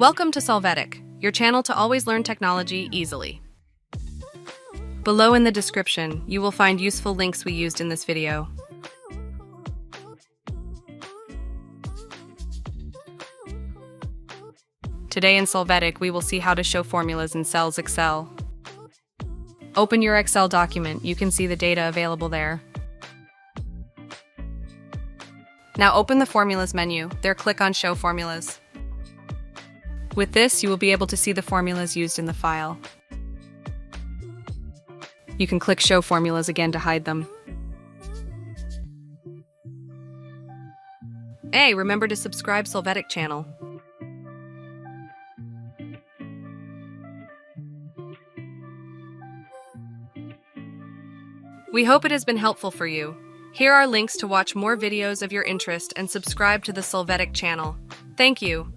Welcome to Solvetic, your channel to always learn technology easily. Below in the description, you will find useful links we used in this video. Today in Solvetic, we will see how to show formulas in Cells Excel. Open your Excel document, you can see the data available there. Now open the Formulas menu, there click on Show Formulas. With this, you will be able to see the formulas used in the file. You can click Show Formulas again to hide them. Hey, remember to subscribe Solvetic channel. We hope it has been helpful for you. Here are links to watch more videos of your interest and subscribe to the Solvetic channel. Thank you.